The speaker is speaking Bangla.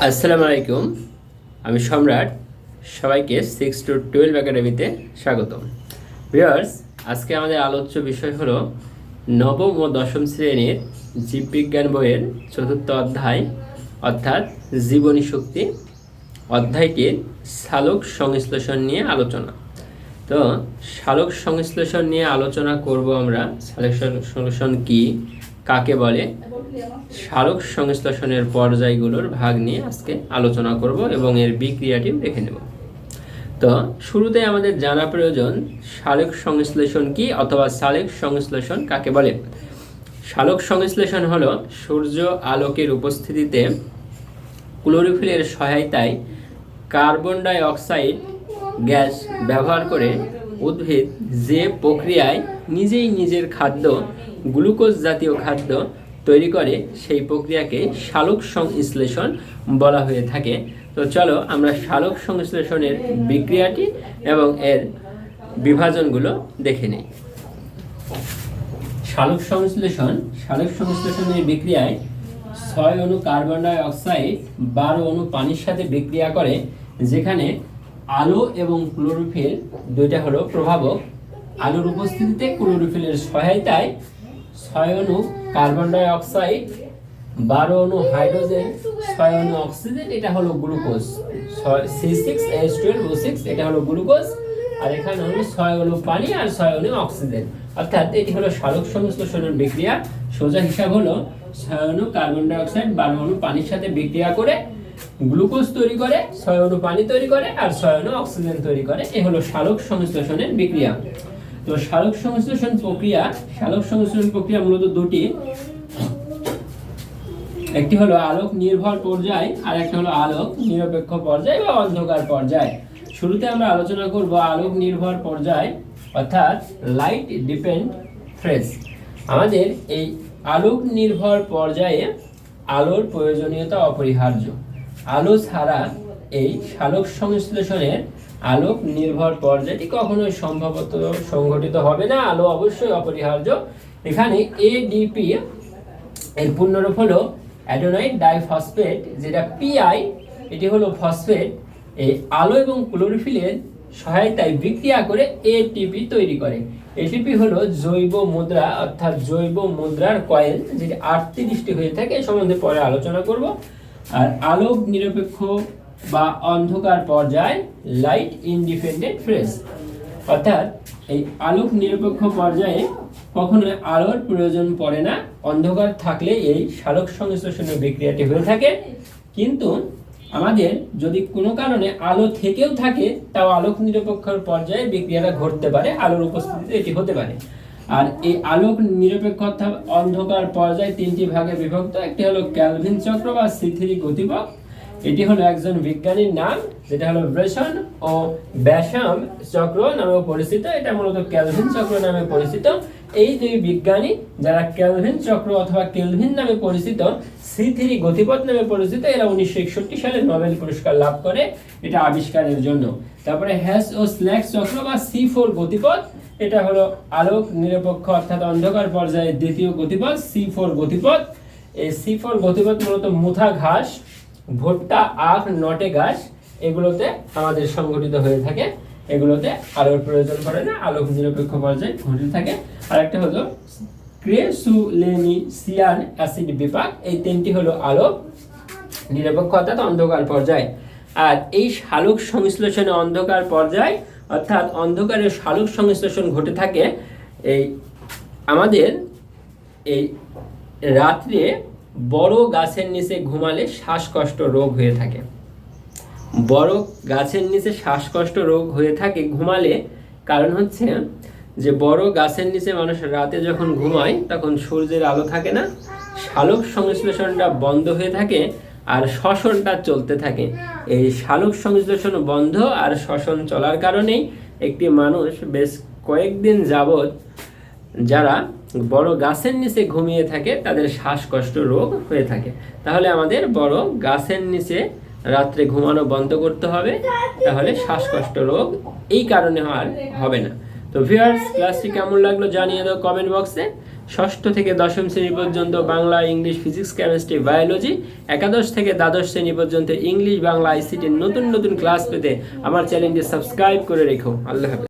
আসসালামু আলাইকুম, আমি সম্রাট। সবাইকে 6 to 12 একাডেমিতে স্বাগতম। ভিউয়ার্স, আজকে আমাদের আলোচ্য বিষয় হলো নবম ও দশম শ্রেণীর জীববিজ্ঞান বইয়ের চতুর্থ অধ্যায় অর্থাৎ জীবনী শক্তি অধ্যায়টির সালোক সংশ্লেষণ নিয়ে আলোচনা। তো সালোক সংশ্লেষণ নিয়ে আলোচনা করব আমরা। সালোক সংশ্লেষণ কি, কাকে বলে, সালোক সংশ্লেষণের পর্যায়গুলোর ভাগ নিয়ে আজকে আলোচনা করব এবং এর বিক্রিয়াটি দেখে নেব। তো শুরুতে আমাদের জানা প্রয়োজন সালোক সংশ্লেষণ কি অথবা সালোক সংশ্লেষণ কাকে বলে। সালোক সংশ্লেষণ হলো সূর্য আলোকের উপস্থিতিতে ক্লোরোফিলের সহায়তায় কার্বন ডাই অক্সাইড গ্যাস ব্যবহার করে উদ্ভিদ যে প্রক্রিয়ায় নিজেই নিজের খাদ্য গ্লুকোজ জাতীয় খাদ্য তৈরি করে সেই প্রক্রিয়াকে সালোক সংশ্লেষণ বলা হয়ে থাকে। তো চলো আমরা সালোক সংশ্লেষণের বিক্রিয়াটি এবং এর বিভাজনগুলো দেখে নিই। সালোক সংশ্লেষণের বিক্রিয়ায় 6 অণু কার্বন ডাই অক্সাইড 12 অণু পানির সাথে বিক্রিয়া করে, যেখানে আলো এবং ক্লোরোফিল দুইটা হলো প্রভাবক। আলোর উপস্থিতিতে ক্লোরোফিলের সহায়তায় 6 অণু কার্বন ডাই অক্সাইড, 12 অণু হাইড্রোজেন, 6 অণু অক্সিজেন, এটা হলো গ্লুকোজ, C6H12O6 এটা হলো গ্লুকোজ, আর এখানে হলো 6 অণু পানি আর 6 অণু অক্সিজেন। অর্থাৎ এটি হলো সালোক সংশ্লেষণের বিক্রিয়া। সোজা হিসাব হলো 6 অণু কার্বন ডাই অক্সাইড 12 অণু পানির সাথে বিক্রিয়া করে গ্লুকোজ তৈরি করে, 6 অণু পানি তৈরি করে আর 6 অণু অক্সিজেন তৈরি করে। এই হলো সালোক সংশ্লেষণের বিক্রিয়া। তো সালোক সংশ্লেষণ প্রক্রিয়া মূলত দুটি, একটি হলো আলোক নির্ভর পর্যায় আর একটা হলো আলোক নিরপেক্ষ পর্যায় বা অন্ধকার পর্যায়। শুরুতে আমরা আলোচনা করব আলোক নির্ভর পর্যায় অর্থাৎ লাইট ডিপেন্ড ফেজ। আমাদের এই আলোক নির্ভর পর্যায়ে আলোর প্রয়োজনীয়তা অপরিহার্য। আলো ছাড়া এই সালোক সংশ্লেষণের আলোক নির্ভর পর্যায়টি কখনোই সম্ভবত সংঘটিত হবে না। আলো অবশ্যই অপরিহার্য। এখানে এডিপি এর পূর্ণরূপ হলো অ্যাডোনাইড ডাইফসফেট, যেটা পিআই, এটি হলো ফসফেট। এই আলো এবং ক্লোরোফিলের সহায়তায় বিক্রিয়া করে এটিপি তৈরি করে। এটিপি হলো জৈব মুদ্রা অর্থাৎ জৈব মুদ্রার কয়েল, যেটি 38টি হয়ে থাকে। এই সম্বন্ধে পরে আলোচনা করব। আর আলোক নিরপেক্ষ বা অন্ধকার পর্যায় লাইট ইন্ডিপেন্ডেন্ট ফেজ, অর্থাৎ এই আলোক নিরপেক্ষ পর্যায়ে কখনো আলোর প্রয়োজন পড়ে না। অন্ধকার থাকলে এই সালোক সংশ্লেষণের বিক্রিয়াটি হয়ে থাকে। কিন্তু আমাদের যদি কোনো কারণে আলো থেকেও থাকে, তাও আলোক নিরপেক্ষ পর্যায়ে বিক্রিয়াটা ঘটতে পারে, আলোর উপস্থিতিতে এটি হতে পারে। আর এই আলোক নিরপেক্ষ অর্থাৎ অন্ধকার পর্যায় 3টি ভাগে বিভক্ত। একটি হলো ক্যালভিন চক্র বা C3 গতিপথ। এটি হলো একজন বিজ্ঞানীর নাম, যেটা হলো ব্রেসন ও ব্যাসাম চক্র নামে পরিচিত। এটা মূলত ক্যালভিন চক্র নামে পরিচিত। এই দুই বিজ্ঞানী যারা ক্যালভিন চক্র অথবা কেলভিন নামে পরিচিত, C3 গতিপথ নামে পরিচিত, এরা 1961 সালে নোবেল পুরস্কার লাভ করে এটা আবিষ্কারের জন্য। তারপরে হ্যাস ও স্ল্যাক চক্র বা C4 গতিপথ, এটা হলো আলোক নিরপেক্ষ অর্থাৎ অন্ধকার পর্যায়ে দ্বিতীয় গতিপথ, C4 গতিপথ। এই C4 গতিপথ মূলত মুথা ঘাস, ভুট্টা, আখ, নটে ঘাস, এগুলোতে আমাদের সংঘটিত হয়ে থাকে। এগুলোতে আলোর প্রয়োজন পড়ে না, আলোক নিরপেক্ষ পর্যায়ে ঘটে থাকে। আর একটা হলো ক্রেসুলেনিসিয়ান অ্যাসিড বিপাক। এই 3টি হলো আলোক নিরপেক্ষ অর্থাৎ অন্ধকার পর্যায়। আর এই সালোক সংশ্লেষণে অন্ধকার পর্যায় অর্থাৎ অন্ধকারের সালোক সংশ্লেষণ ঘটে থাকে এই আমাদের এই রাত্রে বড় গাছের নিচে ঘুমালে শ্বাসকষ্ট রোগ হয়ে থাকে। বড় গাছের নিচে শ্বাসকষ্ট রোগ হয়ে থাকে ঘুমালে। কারণ হচ্ছে যে বড় গাছের নিচে মানুষ রাতে যখন ঘুমায় তখন সূর্যের আলো থাকে না, সালোক সংশ্লেষণটা বন্ধ হয়ে থাকে আর শ্বসনটা চলতে থাকে। এই সালোক সংশ্লেষণ বন্ধ আর শ্বসন চলার কারণেই একটি মানুষ বেশ কয়েকদিন যাবৎ যারা বড় গাছের নিচে ঘুমিয়ে থাকে তাদের শ্বাসকষ্ট রোগ হয়ে থাকে। তাহলে আমাদের বড় গাছের নিচে রাত্রে ঘুমানো বন্ধ করতে হবে, তাহলে শ্বাসকষ্ট রোগ এই কারণে আর হবে না। তো ভিউয়ার্স, ক্লাসটি কেমন লাগলো জানিয়ে দাও কমেন্ট বক্সে। ষষ্ঠ থেকে দশম শ্রেণী পর্যন্ত Bangla, English, physics, chemistry, biology, একাদশ থেকে দ্বাদশ শ্রেণী পর্যন্ত ইংলিশ, বাংলা, আইসিটির নতুন নতুন ক্লাস পেতে আমার চ্যানেলটি সাবস্ক্রাইব করে রেখো। আল্লাহ হাফেজ।